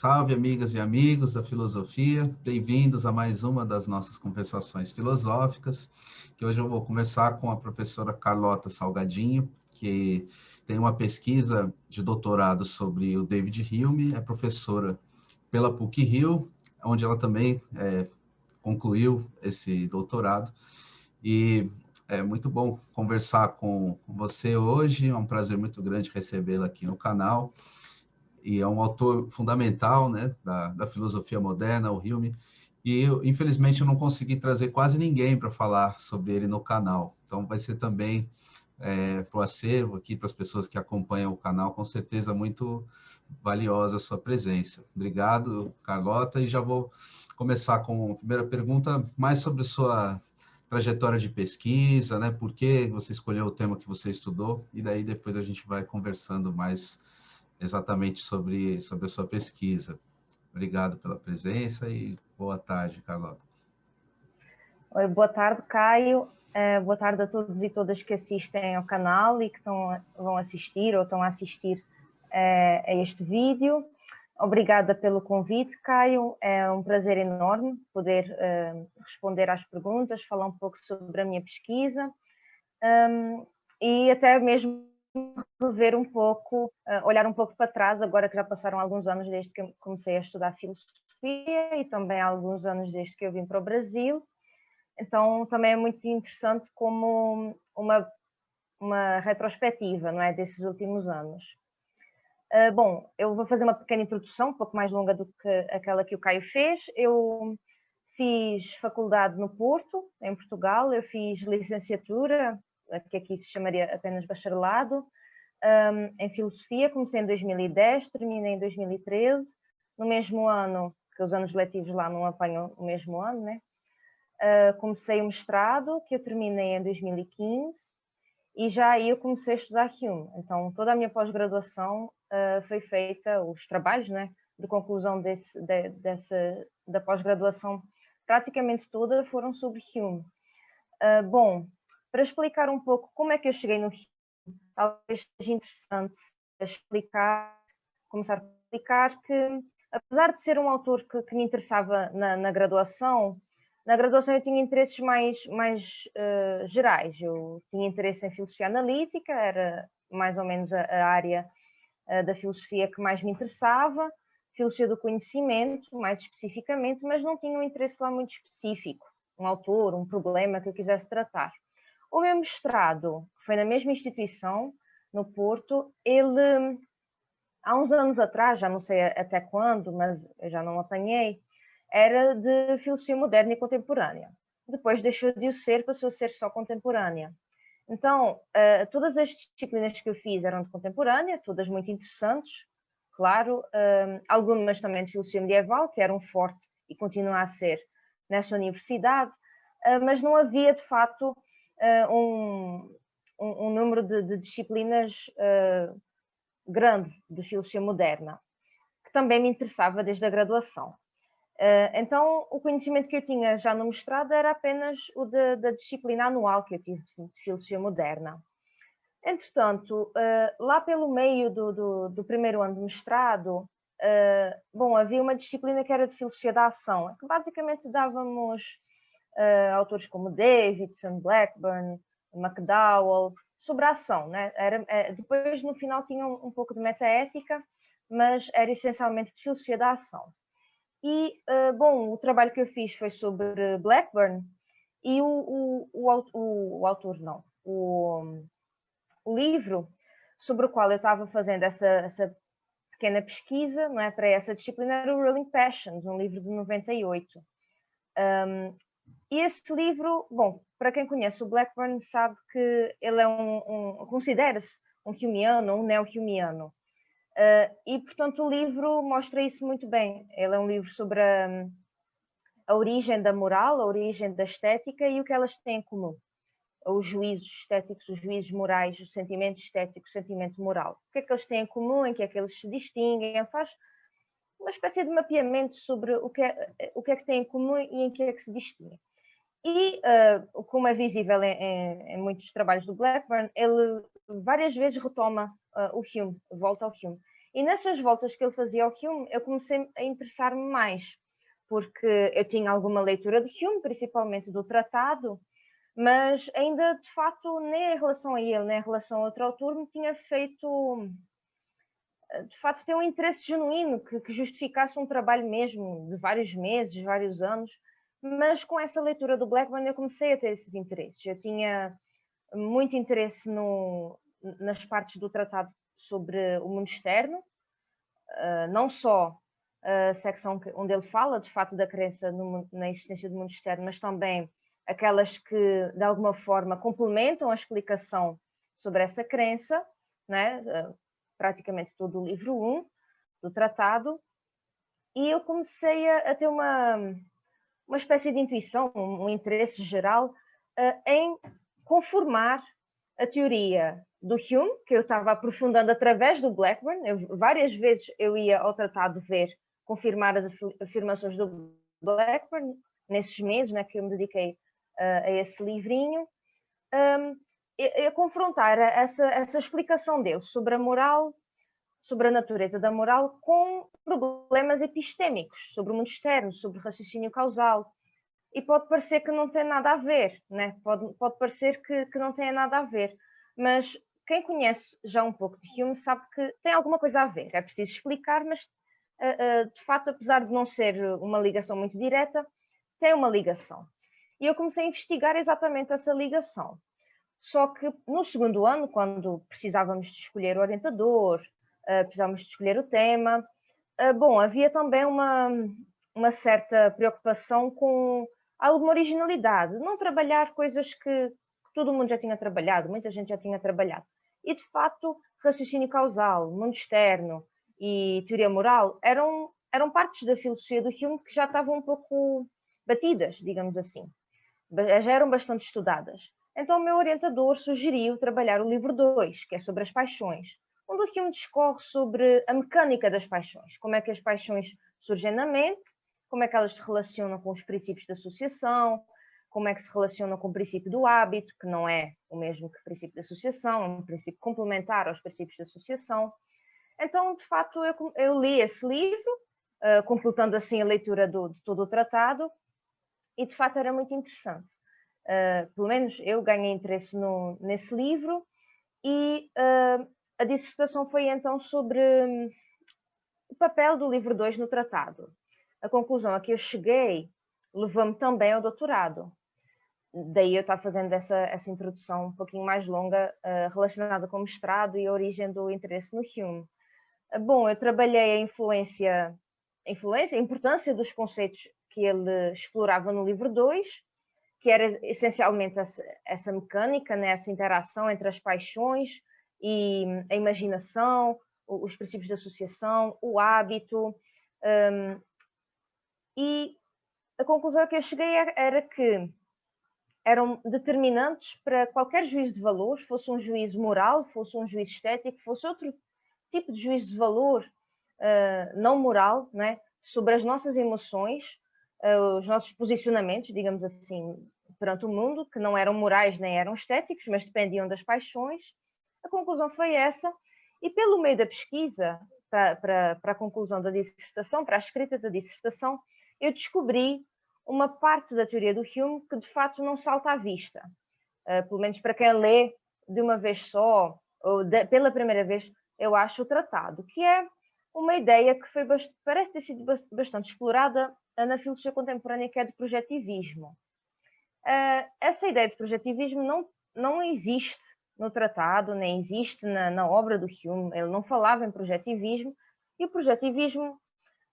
Salve, amigas e amigos da filosofia, bem-vindos a mais uma das nossas conversações filosóficas, que hoje eu vou conversar com a professora Carlota Salgadinho, que tem uma pesquisa de doutorado sobre o David Hume, é professora pela PUC-Rio, onde ela também concluiu esse doutorado, e é muito bom conversar com você hoje, é um prazer muito grande recebê-la aqui no canal, e é um autor fundamental, né, da filosofia moderna, o Hume, e infelizmente eu não consegui trazer quase ninguém para falar sobre ele no canal, então vai ser também para o acervo aqui, para as pessoas que acompanham o canal, com certeza muito valiosa a sua presença. Obrigado, Carlota, e já vou começar com a primeira pergunta, mais sobre sua trajetória de pesquisa, né, por que você escolheu o tema que você estudou, e daí depois a gente vai conversando mais exatamente sobre a sua pesquisa. Obrigado pela presença e boa tarde, Carlota. Oi, boa tarde, Caio. Boa tarde a todos e todas que assistem ao canal e que vão assistir ou estão a assistir a este vídeo. Obrigada pelo convite, Caio. É um prazer enorme poder responder às perguntas, falar um pouco sobre a minha pesquisa e até mesmo rever um pouco, olhar um pouco para trás, agora que já passaram alguns anos desde que eu comecei a estudar filosofia e também alguns anos desde que eu vim para o Brasil. Então, também é muito interessante como uma retrospectiva, não é, desses últimos anos. Bom, eu vou fazer uma pequena introdução, um pouco mais longa do que aquela que o Caio fez. Eu fiz faculdade no Porto, em Portugal. Eu fiz licenciatura, que aqui se chamaria apenas bacharelado, em filosofia. Comecei em 2010, terminei em 2013. No mesmo ano, que os anos letivos lá não apanham o mesmo ano, né? Comecei o mestrado, que eu terminei em 2015, e já aí eu comecei a estudar Hume. Então, toda a minha pós-graduação foi feita, os trabalhos, né, de conclusão da pós-graduação, praticamente toda foram sobre Hume. Bom, para explicar um pouco como é que eu cheguei no Hume, talvez seja interessante começar a explicar que, apesar de ser um autor que me interessava na graduação, eu tinha interesses mais gerais. Eu tinha interesse em filosofia analítica, era mais ou menos a área da filosofia que mais me interessava, filosofia do conhecimento, mais especificamente, mas não tinha um interesse lá muito específico, um autor, um problema que eu quisesse tratar. O meu mestrado, que foi na mesma instituição, no Porto, ele, há uns anos atrás, já não sei até quando, mas eu já não apanhei, era de filosofia moderna e contemporânea. Depois deixou de o ser, passou a ser só contemporânea. Então, todas as disciplinas que eu fiz eram de contemporânea, todas muito interessantes, claro, algumas também de filosofia medieval, que eram forte e continua a ser nessa universidade, mas não havia, de facto, um número de disciplinas grande de filosofia moderna, que também me interessava desde a graduação. Então, o conhecimento que eu tinha já no mestrado era apenas o da disciplina anual que eu tive de filosofia moderna. Entretanto, lá pelo meio do primeiro ano de mestrado, bom, havia uma disciplina que era de filosofia da ação, que basicamente dávamos autores como Davidson, Blackburn, McDowell, sobre a ação, né? Depois, no final, tinha um pouco de metaética, mas era essencialmente de filosofia da ação. E, bom, o trabalho que eu fiz foi sobre Blackburn e o autor, não, o livro sobre o qual eu estava fazendo essa pequena pesquisa, não é, para essa disciplina, era o Ruling Passions, um livro de 98. E esse livro, bom, para quem conhece o Blackburn sabe que ele é considera-se um Humeano, um neo-Humeano. E, portanto, o livro mostra isso muito bem. Ele é um livro sobre a origem da moral, a origem da estética e o que elas têm em comum. Os juízos estéticos, os juízos morais, o sentimento estético, o sentimento moral. O que é que eles têm em comum, em que é que eles se distinguem. Ele faz uma espécie de mapeamento sobre o que é que têm em comum e em que é que se distinguem. E, como é visível em muitos trabalhos do Blackburn, ele várias vezes retoma o Hume, volta ao Hume. E nessas voltas que ele fazia ao Hume, eu comecei a interessar-me mais, porque eu tinha alguma leitura de Hume, principalmente do Tratado, mas ainda, de facto, nem em relação a ele, nem em relação a outro autor, me tinha feito, de facto, ter um interesse genuíno que justificasse um trabalho mesmo de vários meses, vários anos. Mas com essa leitura do Blackburn eu comecei a ter esses interesses. Eu tinha muito interesse nas partes do tratado sobre o mundo externo, não só a secção onde ele fala, de facto, da crença na existência do mundo externo, mas também aquelas que, de alguma forma, complementam a explicação sobre essa crença, né? Praticamente todo o livro 1 do tratado, e eu comecei a ter uma espécie de intuição, um interesse geral em conformar a teoria do Hume, que eu estava aprofundando através do Blackburn. Várias vezes eu ia ao tratado ver, confirmar as afirmações do Blackburn, nesses meses, né, que eu me dediquei a esse livrinho, a confrontar essa explicação dele sobre a moral, sobre a natureza da moral, com problemas epistémicos, sobre o mundo externo, sobre o raciocínio causal. E pode parecer que não tem nada a ver, né? Pode parecer que não tem nada a ver, mas quem conhece já um pouco de Hume sabe que tem alguma coisa a ver. É preciso explicar, mas de facto, apesar de não ser uma ligação muito direta, tem uma ligação. E eu comecei a investigar exatamente essa ligação. Só que no segundo ano, quando precisávamos de escolher o orientador, precisávamos de escolher o tema, bom, havia também uma certa preocupação com alguma originalidade, não trabalhar coisas que todo mundo já tinha trabalhado, muita gente já tinha trabalhado. E, de facto, raciocínio causal, mundo externo e teoria moral eram partes da filosofia do Hume que já estavam um pouco batidas, digamos assim. Já eram bastante estudadas. Então, o meu orientador sugeriu trabalhar o livro 2, que é sobre as paixões, onde o Hume discorre sobre a mecânica das paixões, como é que as paixões surgem na mente, como é que elas se relacionam com os princípios da associação, como é que se relacionam com o princípio do hábito, que não é o mesmo que o princípio da associação, é um princípio complementar aos princípios da associação. Então, de facto, eu li esse livro, completando assim a leitura de todo o tratado, e de facto era muito interessante. Pelo menos eu ganhei interesse nesse livro, e a dissertação foi então sobre o papel do livro 2 no tratado. A conclusão a que eu cheguei levou-me também ao doutorado. Daí eu estar fazendo essa introdução um pouquinho mais longa, relacionada com o mestrado e a origem do interesse no Hume. Bom, eu trabalhei a importância dos conceitos que ele explorava no livro 2, que era essencialmente essa mecânica, né, essa interação entre as paixões e a imaginação, os princípios de associação, o hábito. E a conclusão que eu cheguei era que eram determinantes para qualquer juízo de valor, fosse um juízo moral, fosse um juízo estético, fosse outro tipo de juízo de valor não moral, né, sobre as nossas emoções, os nossos posicionamentos, digamos assim, perante o mundo, que não eram morais nem eram estéticos, mas dependiam das paixões. A conclusão foi essa, e pelo meio da pesquisa, para a conclusão da dissertação, para a escrita da dissertação, eu descobri uma parte da teoria do Hume que de facto não salta à vista. Pelo menos para quem lê de uma vez só, ou pela primeira vez, eu acho o tratado, que é uma ideia que parece ter sido bastante explorada na filosofia contemporânea, que é do projetivismo. Essa ideia de projetivismo não existe no tratado, nem existe na obra do Hume. Ele não falava em projetivismo, e o projetivismo,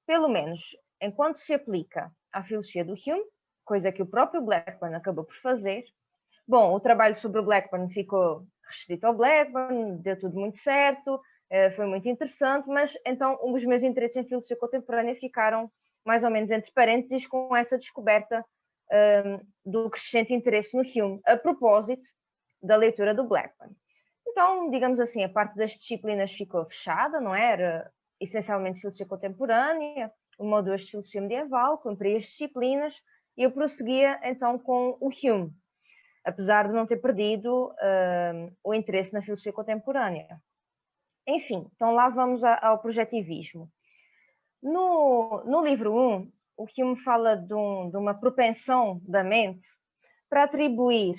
pelo menos enquanto se aplica à filosofia do Hume, coisa que o próprio Blackburn acabou por fazer. Bom, o trabalho sobre o Blackburn ficou restrito ao Blackburn, deu tudo muito certo, foi muito interessante, mas então os meus interesses em filosofia contemporânea ficaram mais ou menos entre parênteses com essa descoberta do crescente interesse no Hume, a propósito da leitura do Blackburn. Então, digamos assim, a parte das disciplinas ficou fechada, não é? Era essencialmente filosofia contemporânea, uma ou duas de filosofia medieval, cumpri as disciplinas, e eu prosseguia então com o Hume, apesar de não ter perdido o interesse na filosofia contemporânea. Enfim, então lá vamos ao projetivismo. No livro 1, o Hume fala de uma propensão da mente para atribuir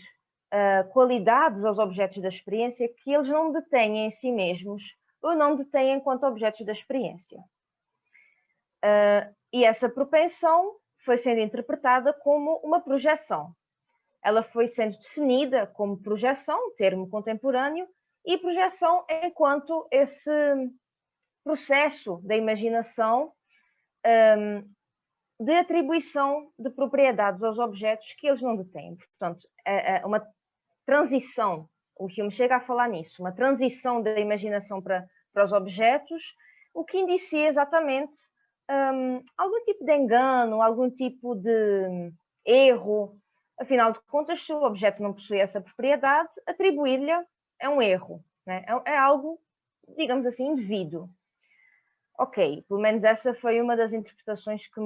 qualidades aos objetos da experiência que eles não detêm em si mesmos ou não detêm enquanto objetos da experiência. E essa propensão foi sendo interpretada como uma projeção. Ela foi sendo definida como projeção, termo contemporâneo, e projeção enquanto esse processo da imaginação de atribuição de propriedades aos objetos que eles não detêm. Portanto, uma transição, o Hume chega a falar nisso, uma transição da imaginação para os objetos, o que indicia exatamente algum tipo de engano, algum tipo de erro. Afinal de contas, se o objeto não possui essa propriedade, atribuir-lhe é um erro, né? É algo, digamos assim, indevido. Ok, pelo menos essa foi uma das interpretações que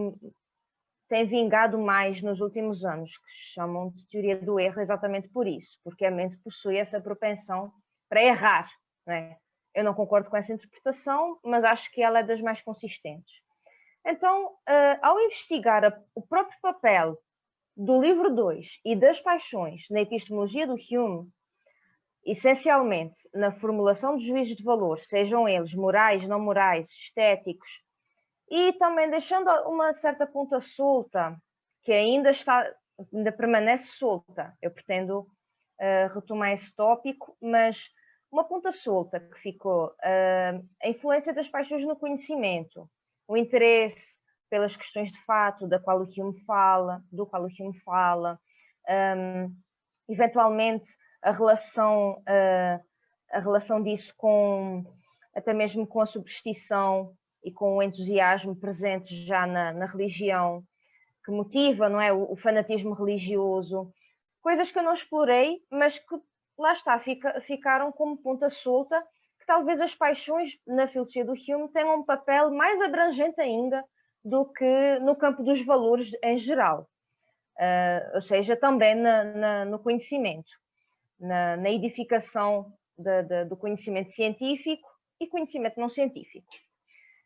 tem vingado mais nos últimos anos, que chamam de teoria do erro exatamente por isso, porque a mente possui essa propensão para errar, né? Eu não concordo com essa interpretação, mas acho que ela é das mais consistentes. Então, ao investigar o próprio papel do livro 2 e das paixões na epistemologia do Hume, essencialmente na formulação de juízos de valor, sejam eles morais, não morais, estéticos, e também deixando uma certa ponta solta, que ainda permanece solta. Eu pretendo retomar esse tópico, mas uma ponta solta que ficou, a influência das paixões no conhecimento, o interesse pelas questões de fato do qual o Hume fala, eventualmente a relação disso até mesmo com a superstição e com o entusiasmo presente já na religião, que motiva, não é, o fanatismo religioso, coisas que eu não explorei, mas que lá está, ficaram como ponta solta, que talvez as paixões na filosofia do Hume tenham um papel mais abrangente ainda do que no campo dos valores em geral, ou seja, também no conhecimento, na edificação do conhecimento científico e conhecimento não científico.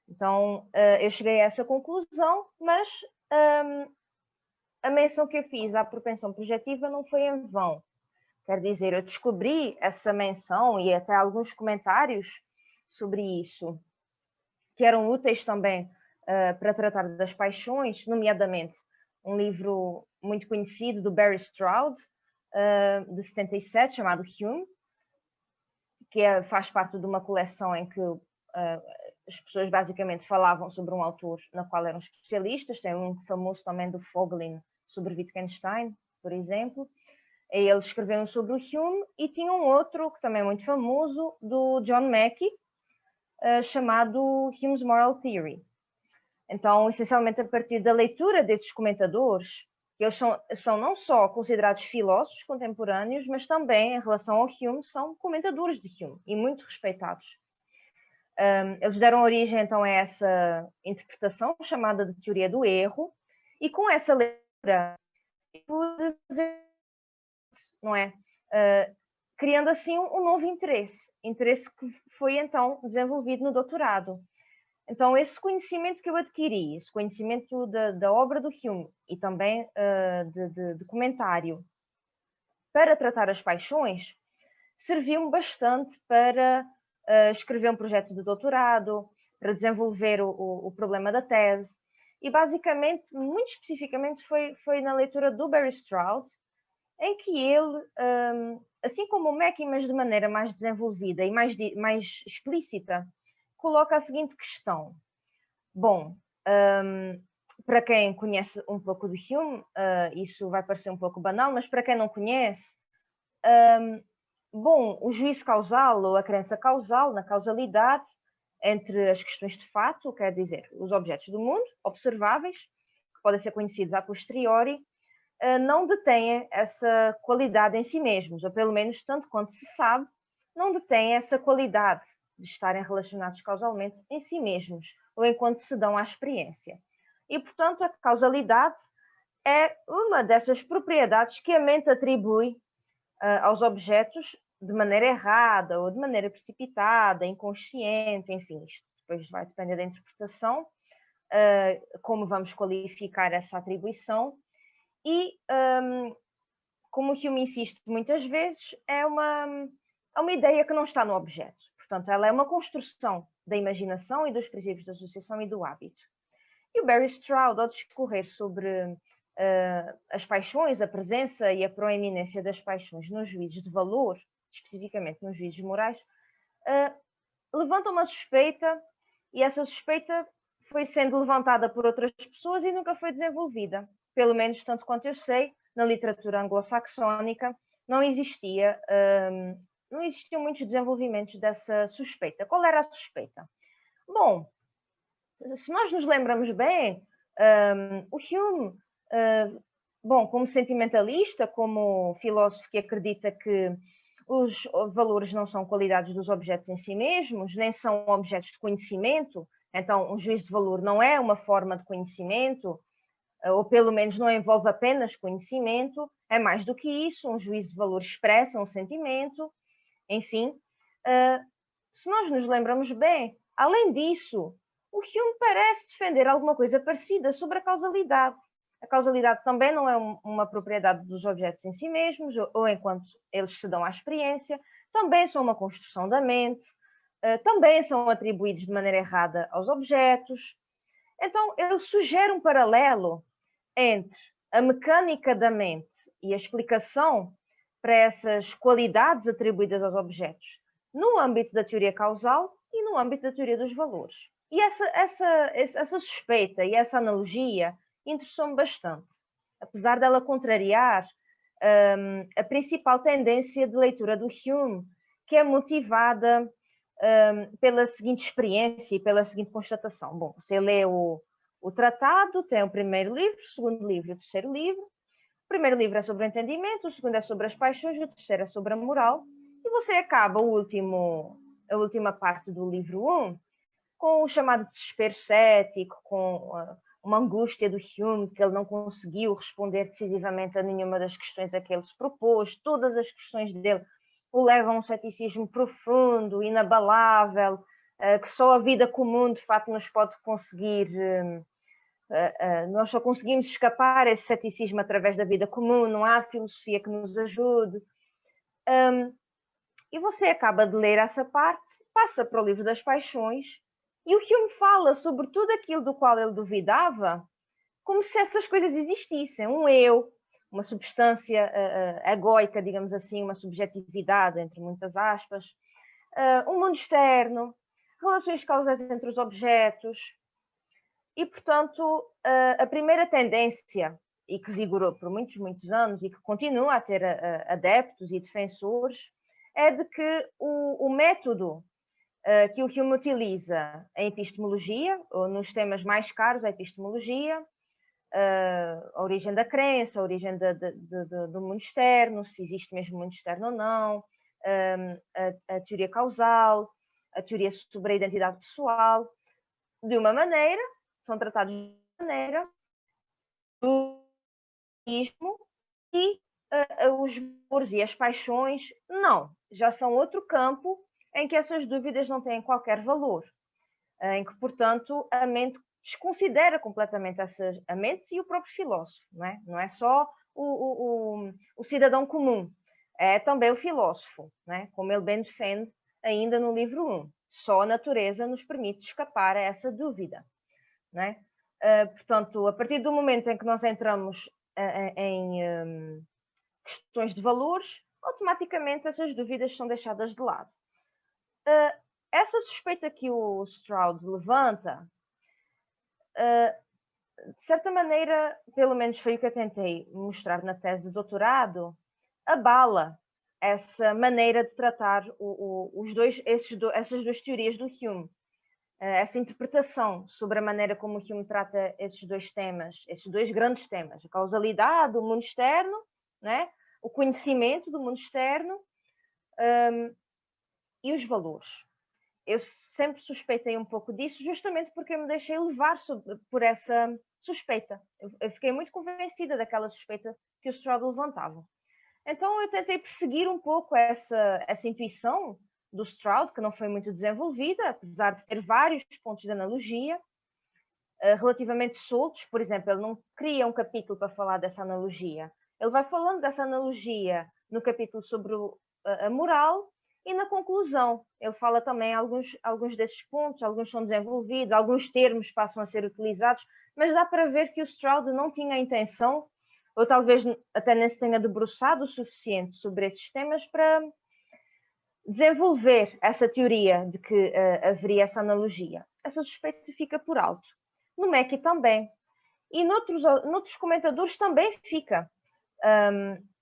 Então, eu cheguei a essa conclusão, mas a menção que eu fiz à propensão projetiva não foi em vão. Quer dizer, eu descobri essa menção e até alguns comentários sobre isso, que eram úteis também para tratar das paixões, nomeadamente um livro muito conhecido do Barry Stroud, de 77, chamado Hume, que faz parte de uma coleção em que as pessoas basicamente falavam sobre um autor na qual eram especialistas. Tem um famoso também do Vogelin sobre Wittgenstein, por exemplo. Ele escreveu um sobre o Hume, e tinha um outro que também é muito famoso, do John Mackey, chamado Hume's Moral Theory. Então, essencialmente a partir da leitura desses comentadores, que eles são não só considerados filósofos contemporâneos, mas também, em relação ao Hume, são comentadores de Hume e muito respeitados. Eles deram origem, então, a essa interpretação chamada de teoria do erro, e com essa leitura, não é? Criando assim um novo interesse que foi, então, desenvolvido no doutorado. Então, esse conhecimento que eu adquiri, esse conhecimento da obra do Hume e também de comentário para tratar as paixões, serviu-me bastante para escrever um projeto de doutorado, para desenvolver o problema da tese. E, basicamente, muito especificamente, foi na leitura do Barry Stroud, em que ele, assim como o Mackey, mas de maneira mais desenvolvida e mais explícita, coloca a seguinte questão. Bom, para quem conhece um pouco de Hume, isso vai parecer um pouco banal, mas para quem não conhece, bom, o juízo causal ou a crença causal na causalidade entre as questões de fato, quer dizer, os objetos do mundo observáveis, que podem ser conhecidos a posteriori, não detêm essa qualidade em si mesmos, ou pelo menos, tanto quanto se sabe, não detêm essa qualidade de estarem relacionados causalmente em si mesmos, ou enquanto se dão à experiência. E, portanto, a causalidade é uma dessas propriedades que a mente atribui aos objetos, de maneira errada ou de maneira precipitada, inconsciente, enfim, isto depois vai depender da interpretação, como vamos qualificar essa atribuição. E, como o Hume insiste muitas vezes, é uma ideia que não está no objeto. Portanto, ela é uma construção da imaginação e dos princípios da associação e do hábito. E o Barry Stroud, ao discorrer sobre as paixões, a presença e a proeminência das paixões nos juízos de valor, especificamente nos juízos morais, levanta uma suspeita, e essa suspeita foi sendo levantada por outras pessoas e nunca foi desenvolvida. Pelo menos, tanto quanto eu sei, na literatura anglo-saxónica não existiam muitos desenvolvimentos dessa suspeita. Qual era a suspeita? Bom, se nós nos lembramos bem, o Hume, bom, como sentimentalista, como filósofo que acredita que os valores não são qualidades dos objetos em si mesmos, nem são objetos de conhecimento, então um juízo de valor não é uma forma de conhecimento, ou pelo menos não envolve apenas conhecimento, é mais do que isso, um juízo de valor expressa um sentimento, enfim. Se nós nos lembramos bem, além disso, o Hume parece defender alguma coisa parecida sobre a causalidade. A causalidade também não é uma propriedade dos objetos em si mesmos, ou enquanto eles se dão à experiência, também são uma construção da mente, também são atribuídos de maneira errada aos objetos. Então, ele sugere um paralelo entre a mecânica da mente e a explicação para essas qualidades atribuídas aos objetos no âmbito da teoria causal e no âmbito da teoria dos valores. E essa suspeita e essa analogia interessou-me bastante, apesar dela contrariar a principal tendência de leitura do Hume, que é motivada pela seguinte experiência e pela seguinte constatação. Bom, você lê o tratado, tem o primeiro livro, o segundo livro e o terceiro livro. O primeiro livro é sobre o entendimento, o segundo é sobre as paixões, o terceiro é sobre a moral. E você acaba a última parte do livro 1 com o chamado desespero cético, com uma angústia do Hume, que ele não conseguiu responder decisivamente a nenhuma das questões a que ele se propôs. Todas as questões dele o levam a um ceticismo profundo, inabalável, que só a vida comum, de facto, nos pode conseguir... nós só conseguimos escapar a esse ceticismo através da vida comum, não há filosofia que nos ajude. E você acaba de ler essa parte, passa para o livro das paixões, e o Hume fala sobre tudo aquilo do qual ele duvidava, como se essas coisas existissem. Um eu, uma substância egóica, digamos assim, uma subjetividade, entre muitas aspas, um mundo externo, relações causais entre os objetos. E, portanto, a primeira tendência, e que vigorou por muitos, muitos anos, e que continua a ter adeptos e defensores, é de que o método que o Hume utiliza em epistemologia, ou nos temas mais caros, a epistemologia, a origem da crença, a origem do mundo externo, se existe mesmo mundo externo ou não, a teoria causal, a teoria sobre a identidade pessoal, de uma maneira, são tratados de uma maneira, do ismo, e os valores e as paixões, não, já são outro campo em que essas dúvidas não têm qualquer valor, em que, portanto, a mente desconsidera completamente a mente e o próprio filósofo, não é só o cidadão comum, é também o filósofo, como ele bem defende ainda no livro 1. Só a natureza nos permite escapar a essa dúvida. Portanto, a partir do momento em que nós entramos em questões de valores, automaticamente essas dúvidas são deixadas de lado. Essa suspeita que o Stroud levanta, de certa maneira, pelo menos foi o que eu tentei mostrar na tese de doutorado, abala essa maneira de tratar essas duas teorias do Hume. Essa interpretação sobre a maneira como o Hume trata esses dois temas, esses dois grandes temas, a causalidade do mundo externo, o conhecimento do mundo externo e os valores. Eu sempre suspeitei um pouco disso, justamente porque eu me deixei levar por essa suspeita. Eu fiquei muito convencida daquela suspeita que o Stroud levantava. Então eu tentei perseguir um pouco essa intuição do Stroud, que não foi muito desenvolvida, apesar de ter vários pontos de analogia, relativamente soltos. Por exemplo, ele não cria um capítulo para falar dessa analogia. Ele vai falando dessa analogia no capítulo sobre a moral, e na conclusão ele fala também alguns desses pontos, alguns são desenvolvidos, alguns termos passam a ser utilizados, mas dá para ver que o Stroud não tinha a intenção, ou talvez até nem se tenha debruçado o suficiente sobre esses temas para desenvolver essa teoria de que haveria essa analogia. Essa suspeita fica por alto. No MEC também. E noutros comentadores também fica.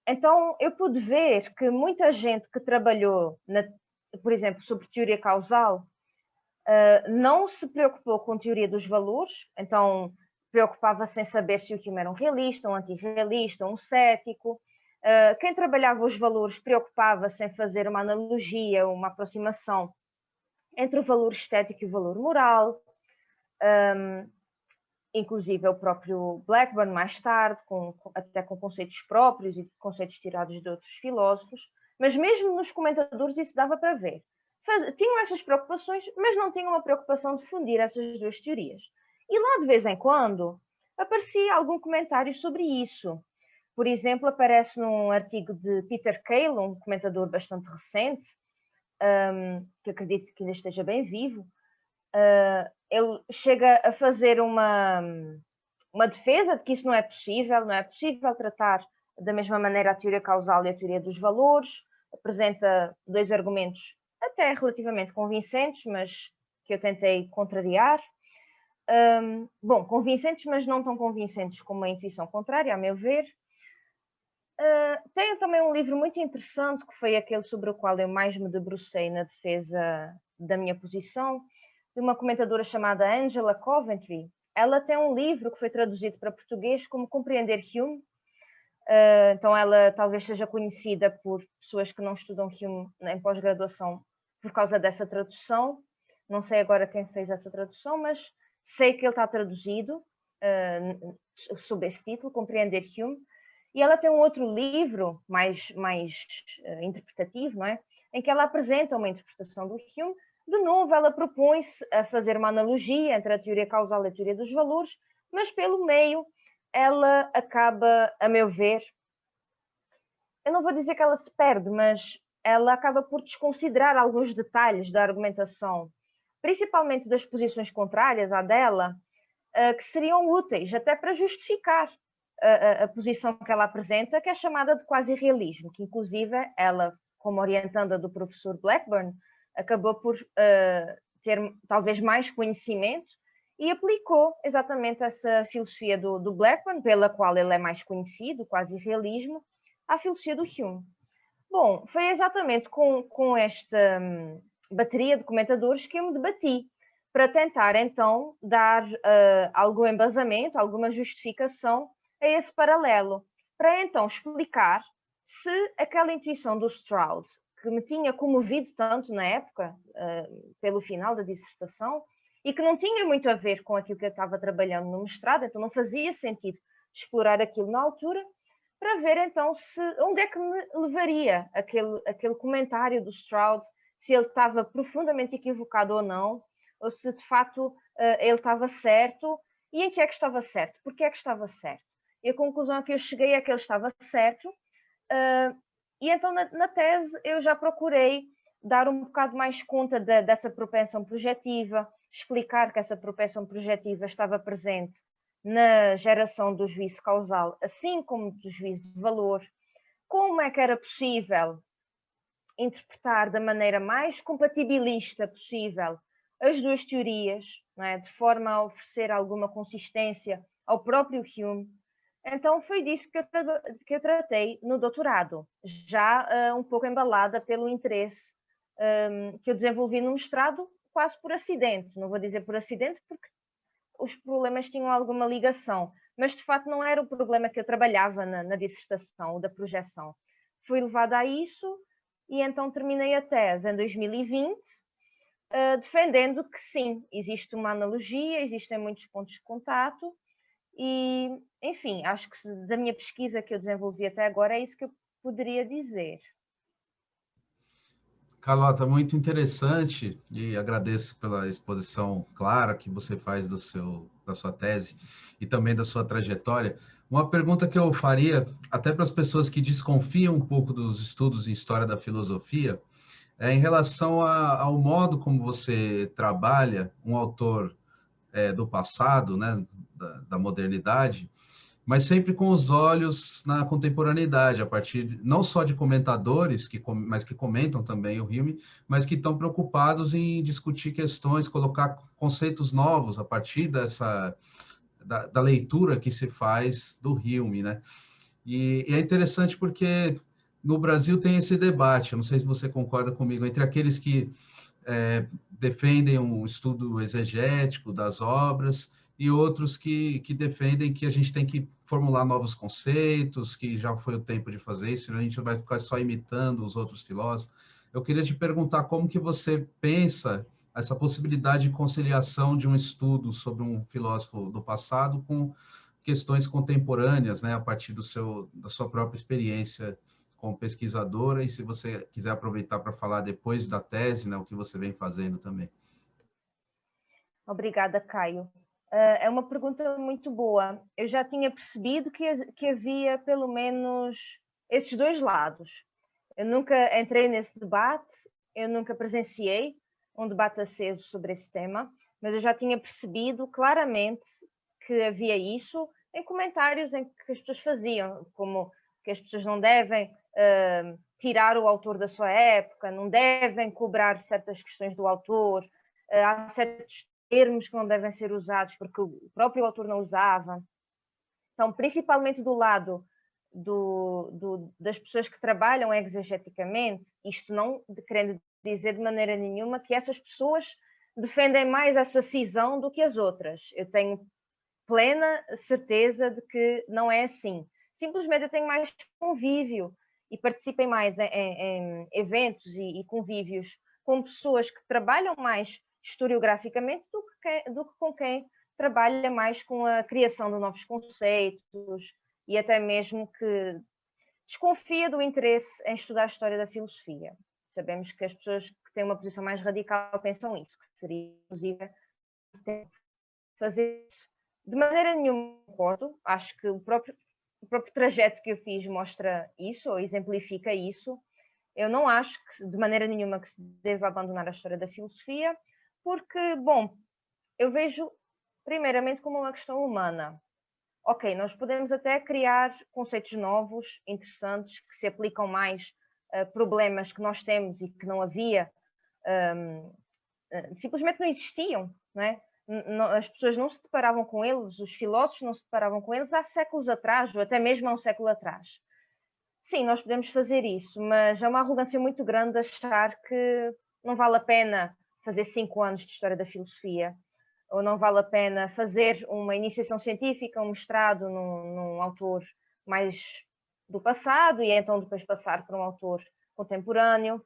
Então, eu pude ver que muita gente que trabalhou, por exemplo, sobre teoria causal, não se preocupou com teoria dos valores, então preocupava-se em saber se o Hume era um realista, um antirrealista, um cético. Quem trabalhava os valores preocupava-se em fazer uma analogia, uma aproximação entre o valor estético e o valor moral. Inclusive o próprio Blackburn, mais tarde, até com conceitos próprios e conceitos tirados de outros filósofos, mas mesmo nos comentadores isso dava para ver. Tinham essas preocupações, mas não tinham a preocupação de fundir essas duas teorias. E lá, de vez em quando, aparecia algum comentário sobre isso. Por exemplo, aparece num artigo de Peter Cale, um comentador bastante recente, que acredito que ainda esteja bem vivo. Ele chega a fazer uma defesa de que isso não é possível tratar da mesma maneira a teoria causal e a teoria dos valores, apresenta dois argumentos até relativamente convincentes, mas que eu tentei contrariar. Bom, convincentes, mas não tão convincentes como a intuição contrária, a meu ver. Tenho também um livro muito interessante, que foi aquele sobre o qual eu mais me debrucei na defesa da minha posição, de uma comentadora chamada Angela Coventry. Ela tem um livro que foi traduzido para português como Compreender Hume. Então ela talvez seja conhecida por pessoas que não estudam Hume em pós-graduação por causa dessa tradução. Não sei agora quem fez essa tradução, mas sei que ele está traduzido sob esse título, Compreender Hume. E ela tem um outro livro mais interpretativo, não é? Em que ela apresenta uma interpretação do Hume. De novo, ela propõe-se a fazer uma analogia entre a teoria causal e a teoria dos valores, mas pelo meio ela acaba, a meu ver, eu não vou dizer que ela se perde, mas ela acaba por desconsiderar alguns detalhes da argumentação, principalmente das posições contrárias à dela, que seriam úteis até para justificar a posição que ela apresenta, que é chamada de quasi-realismo, que inclusive ela, como orientanda do professor Blackburn, acabou por ter talvez mais conhecimento e aplicou exatamente essa filosofia do Blackburn, pela qual ele é mais conhecido, o quasi-realismo, à filosofia do Hume. Bom, foi exatamente com esta bateria de comentadores que eu me debati, para tentar então dar algum embasamento, alguma justificação a esse paralelo, para então explicar se aquela intuição do Stroud, que me tinha comovido tanto na época, pelo final da dissertação, e que não tinha muito a ver com aquilo que eu estava trabalhando no mestrado, então não fazia sentido explorar aquilo na altura, para ver então onde é que me levaria aquele comentário do Stroud, se ele estava profundamente equivocado ou não, ou se de facto ele estava certo, e em que é que estava certo, porque é que estava certo. E a conclusão a que eu cheguei é que ele estava certo, e então na tese eu já procurei dar um bocado mais conta dessa propensão projetiva, explicar que essa propensão projetiva estava presente na geração do juízo causal, assim como do juízo de valor, como é que era possível interpretar da maneira mais compatibilista possível as duas teorias, não é? De forma a oferecer alguma consistência ao próprio Hume. Então foi disso que eu tratei no doutorado, já um pouco embalada pelo interesse que eu desenvolvi no mestrado, quase por acidente. Não vou dizer por acidente, porque os problemas tinham alguma ligação, mas de facto não era o problema que eu trabalhava na dissertação, ou da projeção. Fui levada a isso e então terminei a tese em 2020, defendendo que sim, existe uma analogia, existem muitos pontos de contato e, enfim, acho que da minha pesquisa que eu desenvolvi até agora é isso que eu poderia dizer. Carlota, muito interessante e agradeço pela exposição clara que você faz da sua tese e também da sua trajetória. Uma pergunta que eu faria, até para as pessoas que desconfiam um pouco dos estudos em história da filosofia, é em relação ao modo como você trabalha um autor do passado, né, da modernidade, mas sempre com os olhos na contemporaneidade, a partir não só de comentadores, mas que comentam também o Hume, mas que estão preocupados em discutir questões, colocar conceitos novos a partir da leitura que se faz do Hume, né? E é interessante porque no Brasil tem esse debate, eu não sei se você concorda comigo, entre aqueles que defendem um estudo exegético das obras e outros que defendem que a gente tem que formular novos conceitos, que já foi o tempo de fazer isso, a gente não vai ficar só imitando os outros filósofos. Eu queria te perguntar como que você pensa essa possibilidade de conciliação de um estudo sobre um filósofo do passado com questões contemporâneas, né, a partir da sua própria experiência como pesquisadora, e se você quiser aproveitar para falar depois da tese, né, o que você vem fazendo também. Obrigada, Caio. É uma pergunta muito boa. Eu já tinha percebido que havia pelo menos esses dois lados. Eu nunca entrei nesse debate, eu nunca presenciei um debate aceso sobre esse tema, mas eu já tinha percebido claramente que havia isso em comentários em que as pessoas faziam, como que as pessoas não devem tirar o autor da sua época, não devem cobrar certas questões do autor, há certos termos que não devem ser usados porque o próprio autor não usava. Então, principalmente do lado das pessoas que trabalham exegeticamente, isto não querendo dizer de maneira nenhuma que essas pessoas defendem mais essa cisão do que as outras. Eu tenho plena certeza de que não é assim. Simplesmente eu tenho mais convívio e participem mais em eventos e convívios com pessoas que trabalham mais historiograficamente do que com quem trabalha mais com a criação de novos conceitos e até mesmo que desconfia do interesse em estudar a história da filosofia. Sabemos que as pessoas que têm uma posição mais radical pensam isso, que seria, inclusive, fazer isso. De maneira nenhuma concordo, acho que o próprio trajeto que eu fiz mostra isso, ou exemplifica isso. Eu não acho que, de maneira nenhuma, que se deva abandonar a história da filosofia, porque, bom, eu vejo primeiramente como uma questão humana. Ok, nós podemos até criar conceitos novos, interessantes, que se aplicam mais a problemas que nós temos e que não havia, simplesmente não existiam, não é? As pessoas não se deparavam com eles, os filósofos não se deparavam com eles há séculos atrás, ou até mesmo há um século atrás. Sim, nós podemos fazer isso, mas é uma arrogância muito grande achar que não vale a pena fazer 5 anos de História da Filosofia, ou não vale a pena fazer uma iniciação científica, um mestrado num autor mais do passado, e então depois passar para um autor contemporâneo.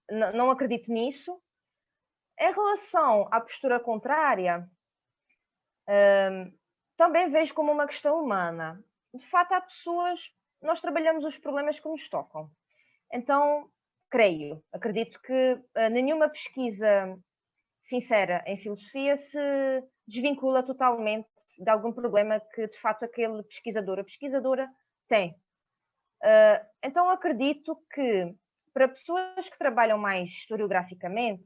Não acredito nisso. Em relação à postura contrária, também vejo como uma questão humana. De fato, há pessoas, nós trabalhamos os problemas que nos tocam. Então, acredito que nenhuma pesquisa sincera em filosofia se desvincula totalmente de algum problema que, de fato, aquele pesquisador, a pesquisadora tem. Então, acredito que, para pessoas que trabalham mais historiograficamente,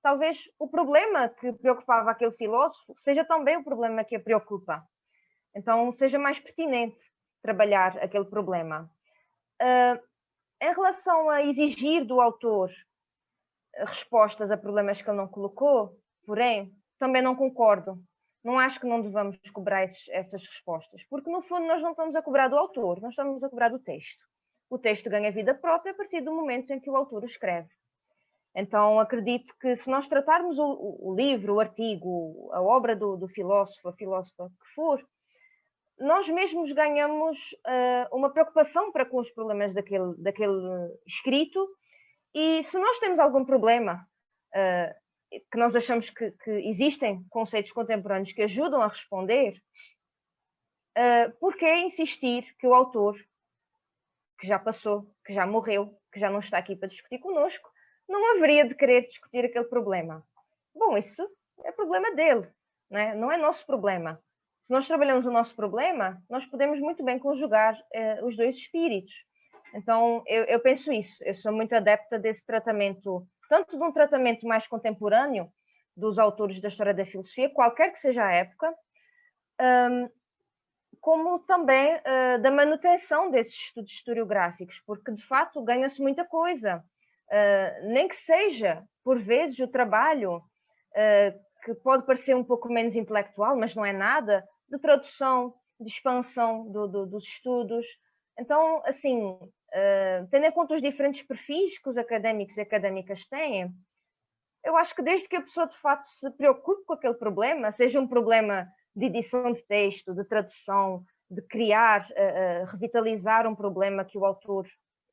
talvez o problema que preocupava aquele filósofo seja também o problema que a preocupa. Então, seja mais pertinente trabalhar aquele problema. Em relação a exigir do autor respostas a problemas que ele não colocou, porém, também não concordo. Não acho que não devamos cobrar essas respostas, porque no fundo nós não estamos a cobrar do autor, nós estamos a cobrar do texto. O texto ganha vida própria a partir do momento em que o autor o escreve. Então, acredito que se nós tratarmos o livro, o artigo, a obra do filósofo, a filósofa que for, nós mesmos ganhamos uma preocupação para com os problemas daquele escrito, e se nós temos algum problema, que nós achamos que existem conceitos contemporâneos que ajudam a responder, por que insistir que o autor que já passou, que já morreu, que já não está aqui para discutir connosco, não haveria de querer discutir aquele problema. Bom, isso é problema dele, né? Não é nosso problema. Se nós trabalhamos o nosso problema, nós podemos muito bem conjugar os dois espíritos. Então, eu penso isso. Eu sou muito adepta desse tratamento, tanto de um tratamento mais contemporâneo dos autores da história da filosofia, qualquer que seja a época, como também da manutenção desses estudos historiográficos, porque, de fato, ganha-se muita coisa. Nem que seja, por vezes, o trabalho, que pode parecer um pouco menos intelectual, mas não é nada, de tradução, de expansão dos estudos. Então, assim, tendo em conta os diferentes perfis que os académicos e académicas têm, eu acho que desde que a pessoa, de fato, se preocupe com aquele problema, seja um problema de edição de texto, de tradução, de criar, revitalizar um problema que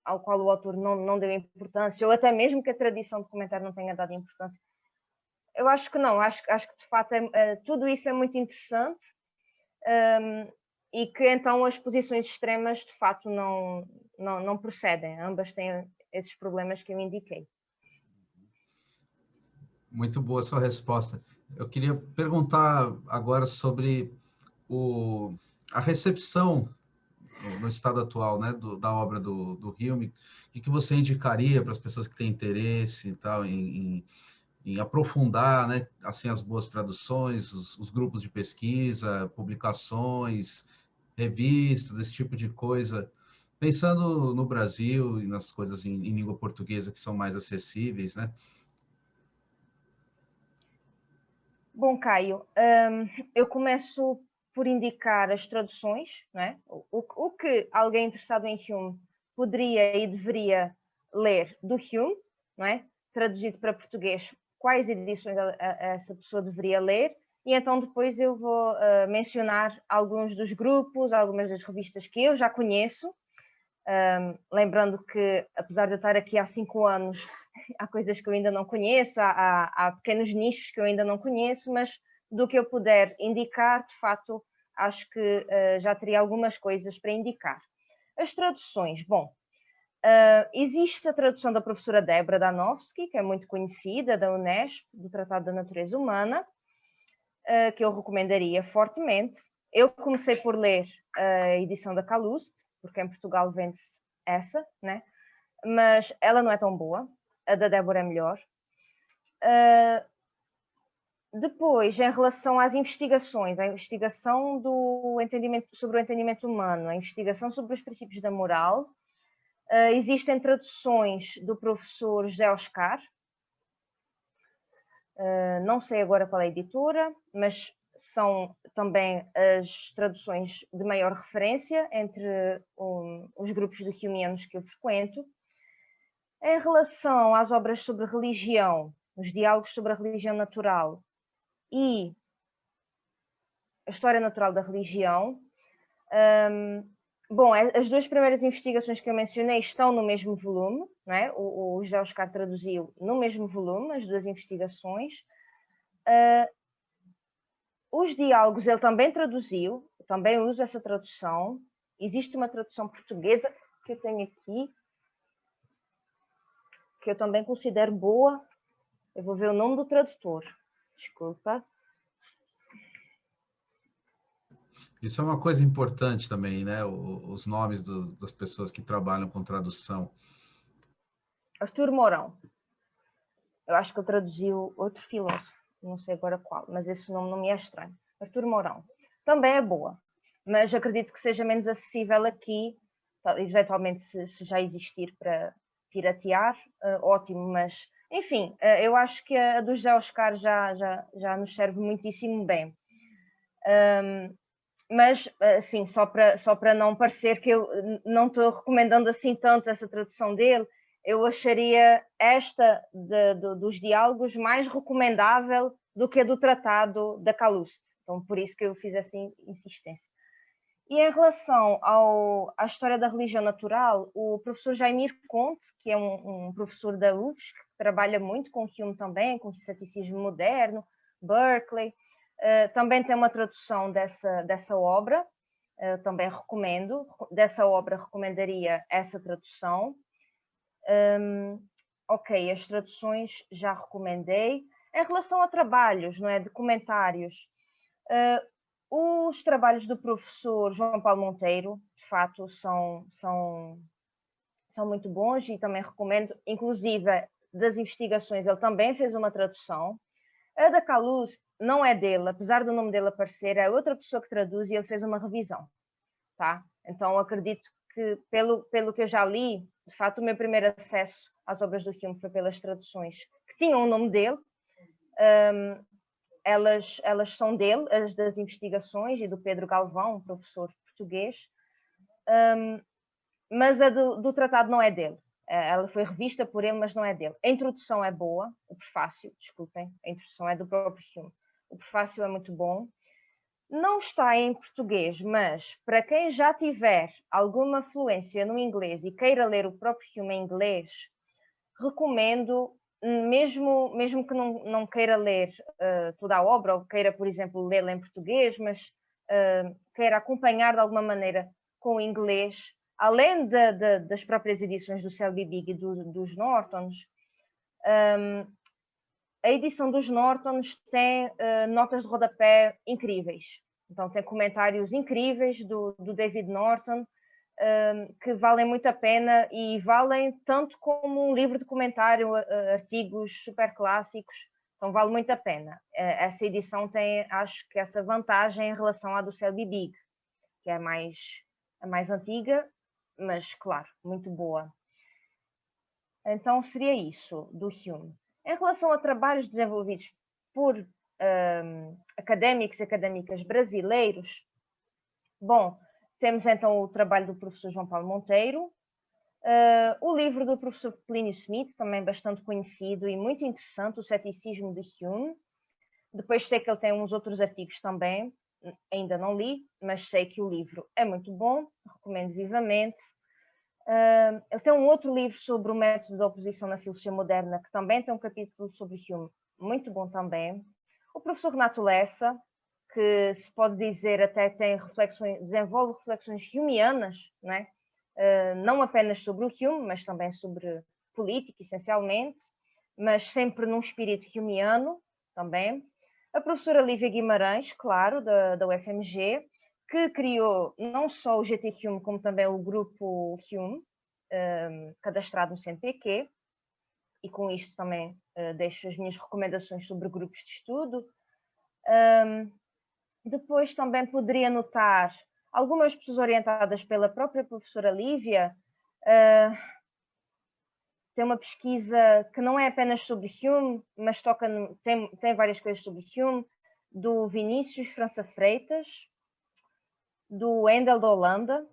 ao qual o autor não deu importância, ou até mesmo que a tradição documentar não tenha dado importância. Eu acho que não, acho que de fato tudo isso é muito interessante, e que então as posições extremas de fato não procedem, ambas têm esses problemas que eu indiquei. Muito boa a sua resposta. Eu queria perguntar agora sobre a recepção no estado atual, né, da obra do Hilme. O que você indicaria para as pessoas que têm interesse e tal, em aprofundar, né, assim, as boas traduções, os grupos de pesquisa, publicações, revistas, esse tipo de coisa, pensando no Brasil e nas coisas em língua portuguesa que são mais acessíveis, né? Bom, Caio, eu começo por indicar as traduções, né? O que alguém interessado em Hume poderia e deveria ler do Hume, não é? Traduzido para português, quais edições essa pessoa deveria ler, e então depois eu vou mencionar alguns dos grupos, algumas das revistas que eu já conheço, lembrando que, apesar de eu estar aqui há 5 anos, há coisas que eu ainda não conheço, há pequenos nichos que eu ainda não conheço, mas do que eu puder indicar, de fato, acho que já teria algumas coisas para indicar. As traduções, bom, existe a tradução da professora Débora Danowski, que é muito conhecida, da Unesp, do Tratado da Natureza Humana, que eu recomendaria fortemente. Eu comecei por ler a edição da Calouste, porque em Portugal vende-se essa, né? Mas ela não é tão boa, a da Débora é melhor. Depois, em relação às investigações, a investigação sobre o entendimento humano, a investigação sobre os princípios da moral, existem traduções do professor José Oscar, não sei agora qual é a editora, mas são também as traduções de maior referência entre os grupos de humianos que eu frequento. Em relação às obras sobre religião, os diálogos sobre a religião natural e a história natural da religião, bom, as duas primeiras investigações que eu mencionei estão no mesmo volume, não é? O José Oscar traduziu no mesmo volume as duas investigações. Os diálogos ele também traduziu, também uso essa tradução. Existe uma tradução portuguesa que eu tenho aqui, que eu também considero boa. Eu vou ver o nome do tradutor. Desculpa. Isso é uma coisa importante também, né? Os nomes das pessoas que trabalham com tradução. Artur Mourão. Eu acho que ele traduziu outro filósofo, não sei agora qual, mas esse nome não me é estranho. Artur Mourão. Também é boa, mas acredito que seja menos acessível aqui, eventualmente se já existir para piratear, ótimo, mas enfim, eu acho que a do José Oscar já nos serve muitíssimo bem. Mas, assim, só para não parecer que eu não estou recomendando assim tanto essa tradução dele, eu acharia esta dos diálogos mais recomendável do que a do Tratado da Calouste. Então, por isso que eu fiz essa insistência. E em relação à história da religião natural, o professor Jaimir Conte, que é um professor da UFSC, que trabalha muito com Hume também, com o ceticismo moderno, Berkeley, também tem uma tradução dessa obra, também recomendo, dessa obra recomendaria essa tradução. Ok, as traduções já recomendei. Em relação a trabalhos, não é, de comentários, os trabalhos do professor João Paulo Monteiro, de fato, são muito bons e também recomendo, inclusive das investigações, ele também fez uma tradução. A da Calouste não é dele, apesar do nome dele aparecer, é outra pessoa que traduz e ele fez uma revisão, tá? Então acredito que, pelo que eu já li, de fato o meu primeiro acesso às obras do Hume foi pelas traduções que tinham o nome dele. Elas são dele, as das investigações, e do Pedro Galvão, um professor português, mas a do tratado não é dele. Ela foi revista por ele, mas não é dele. A introdução é boa, o prefácio, desculpem, a introdução é do próprio Hume. O prefácio é muito bom. Não está em português, mas para quem já tiver alguma fluência no inglês e queira ler o próprio Hume em inglês, recomendo, mesmo que não queira ler toda a obra, ou queira, por exemplo, lê-la em português, mas queira acompanhar de alguma maneira com o inglês, além das próprias edições do Selby Big e dos Nortons, a edição dos Nortons tem notas de rodapé incríveis. Então tem comentários incríveis do David Norton, que valem muito a pena e valem tanto como um livro de comentário, artigos super clássicos, então vale muito a pena. Essa edição tem, acho que, essa vantagem em relação à do Selby Big, que é a mais antiga, mas, claro, muito boa. Então seria isso do Hume. Em relação a trabalhos desenvolvidos por académicos e académicas brasileiros, bom, temos então o trabalho do professor João Paulo Monteiro, o livro do professor Plínio Smith, também bastante conhecido e muito interessante, O Ceticismo de Hume. Depois sei que ele tem uns outros artigos também, ainda não li, mas sei que o livro é muito bom, recomendo vivamente. Ele tem um outro livro sobre o método da oposição na filosofia moderna, que também tem um capítulo sobre Hume, muito bom também. O professor Renato Lessa, que se pode dizer até desenvolve reflexões humeanas, né? Não apenas sobre o Hume, mas também sobre política, essencialmente, mas sempre num espírito humeano também. A professora Lívia Guimarães, claro, da UFMG, que criou não só o GT Hume, como também o grupo Hume, cadastrado no CNPq, e com isto também deixo as minhas recomendações sobre grupos de estudo. Depois também poderia notar algumas pessoas orientadas pela própria professora Lívia. Tem uma pesquisa que não é apenas sobre Hume, mas tem várias coisas sobre Hume, do Vinícius França Freitas, do Wendel de Holanda.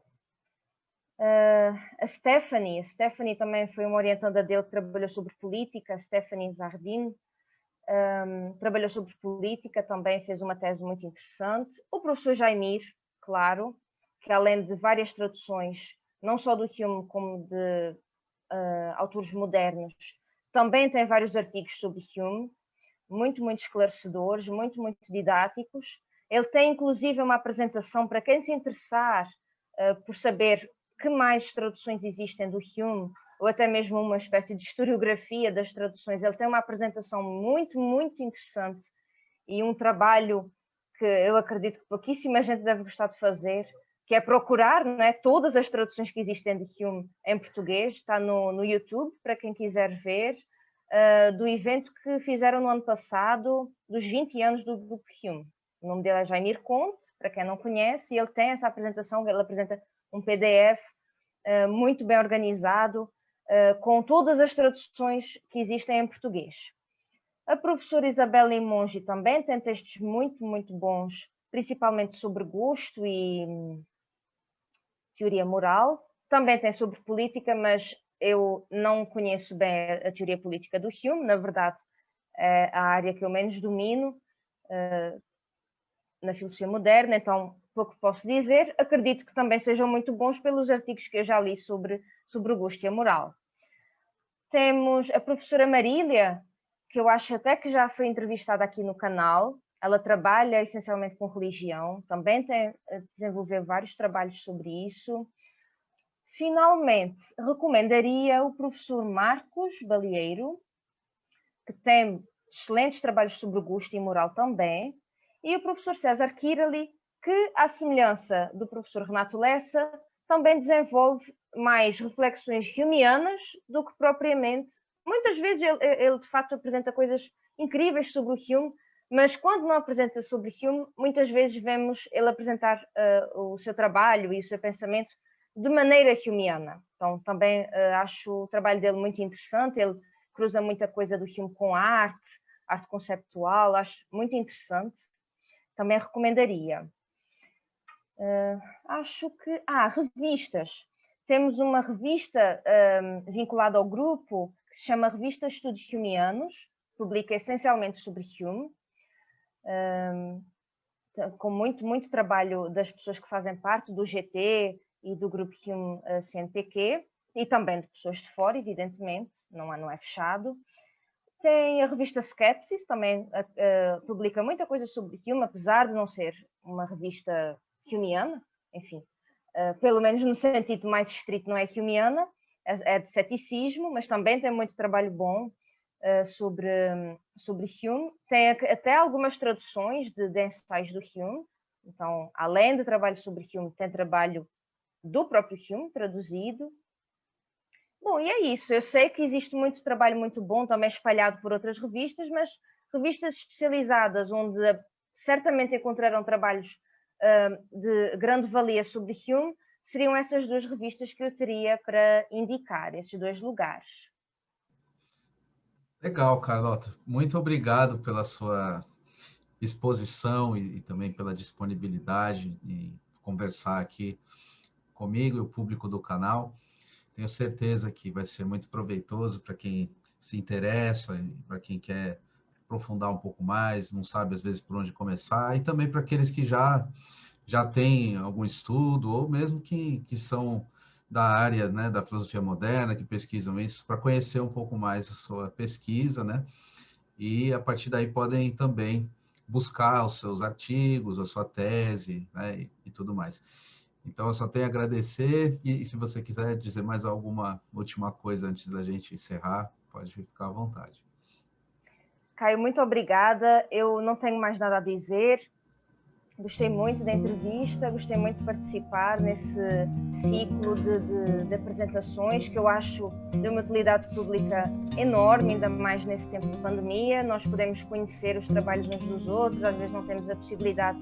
A Stephanie também foi uma orientanda dele que trabalhou sobre política, a Stephanie Zardin, trabalhou sobre política, também fez uma tese muito interessante. O professor Jaimir, claro, que além de várias traduções, não só do Hume, como de autores modernos, também tem vários artigos sobre Hume, muito esclarecedores, muito didáticos. Ele tem inclusive uma apresentação para quem se interessar por saber que mais traduções existem do Hume, ou até mesmo uma espécie de historiografia das traduções. Ele tem uma apresentação muito interessante e um trabalho que eu acredito que pouquíssima gente deve gostar de fazer, que é procurar, né, todas as traduções que existem de Hume em português. Está no YouTube, para quem quiser ver, do evento que fizeram no ano passado, dos 20 anos do grupo Hume. O nome dele é Jaimir Conte, para quem não conhece, e ele tem essa apresentação, ele apresenta um PDF muito bem organizado, com todas as traduções que existem em português. A professora Isabel Limongi também tem textos muito bons, principalmente sobre gosto e teoria moral. Também tem sobre política, mas eu não conheço bem a teoria política do Hume. Na verdade, é a área que eu menos domino na filosofia moderna, então pouco posso dizer. Acredito que também sejam muito bons pelos artigos que eu já li sobre o gosto e a moral. Temos a professora Marília, que eu acho até que já foi entrevistada aqui no canal. Ela trabalha essencialmente com religião, também tem a desenvolver vários trabalhos sobre isso. Finalmente, recomendaria o professor Marcos Balieiro, que tem excelentes trabalhos sobre gosto e moral também, e o professor César Kirali, que, à semelhança do professor Renato Lessa, também desenvolve mais reflexões humeanas do que propriamente. Muitas vezes ele de facto apresenta coisas incríveis sobre o Hume, mas quando não apresenta sobre Hume, muitas vezes vemos ele apresentar o seu trabalho e o seu pensamento de maneira humeana. Então também acho o trabalho dele muito interessante, ele cruza muita coisa do Hume com arte conceptual, acho muito interessante. Também recomendaria. Acho que... revistas. Temos uma revista vinculada ao grupo que se chama Revista Estudos Humeanos, publica essencialmente sobre Hume, com muito trabalho das pessoas que fazem parte do GT e do grupo Hume CNPq, e também de pessoas de fora, evidentemente, não é fechado. Tem a revista Skepsis, também publica muita coisa sobre Hume, apesar de não ser uma revista humeana, enfim, pelo menos no sentido mais estrito não é humeana, é de ceticismo, mas também tem muito trabalho bom sobre Hume. Tem até algumas traduções de ensaios do Hume, então, além de trabalho sobre Hume, tem trabalho do próprio Hume traduzido. Bom, e é isso. Eu sei que existe muito trabalho muito bom, também espalhado por outras revistas, mas revistas especializadas, onde certamente encontrarão trabalhos de grande valia sobre Hume, seriam essas duas revistas que eu teria para indicar, esses dois lugares. Legal, Carlota. Muito obrigado pela sua exposição e também pela disponibilidade em conversar aqui comigo e o público do canal. Tenho certeza que vai ser muito proveitoso para quem se interessa, para quem quer aprofundar um pouco mais, não sabe às vezes por onde começar, e também para aqueles que já têm algum estudo, ou mesmo que são da área, né, da filosofia moderna, que pesquisam isso, para conhecer um pouco mais a sua pesquisa, né? E a partir daí podem também buscar os seus artigos, a sua tese, né, e tudo mais. Então, eu só tenho a agradecer, e se você quiser dizer mais alguma última coisa antes da gente encerrar, pode ficar à vontade. Caio, muito obrigada. Eu não tenho mais nada a dizer. Gostei muito da entrevista, gostei muito de participar nesse ciclo de apresentações, que eu acho de uma utilidade pública enorme, ainda mais nesse tempo de pandemia. Nós podemos conhecer os trabalhos uns dos outros, às vezes não temos a possibilidade,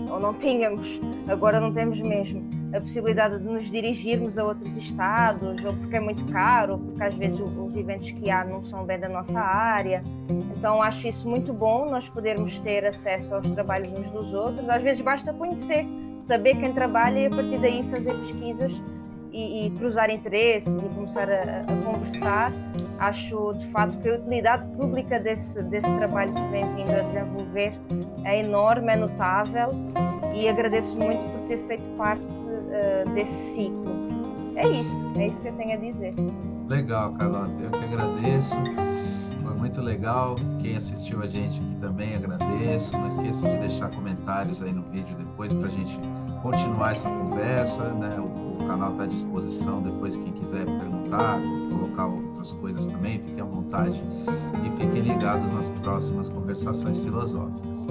ou não tínhamos, agora não temos mesmo, a possibilidade de nos dirigirmos a outros estados, ou porque é muito caro, ou porque às vezes os eventos que há não são bem da nossa área. Então acho isso muito bom, nós podermos ter acesso aos trabalhos uns dos outros. Às vezes basta conhecer, saber quem trabalha e a partir daí fazer pesquisas e cruzar interesses e começar a conversar. Acho de facto que a utilidade pública desse trabalho que vem vindo a desenvolver é enorme, é notável, e agradeço muito por ter feito parte desse ciclo. É isso que eu tenho a dizer. Legal, Carlota, eu que agradeço. Foi muito legal. Quem assistiu a gente aqui também agradeço. Não esqueçam de deixar comentários aí no vídeo depois para a gente continuar essa conversa, né? O canal está à disposição. Depois, quem quiser perguntar, colocar outras coisas também, fiquem à vontade e fiquem ligados nas próximas conversações filosóficas.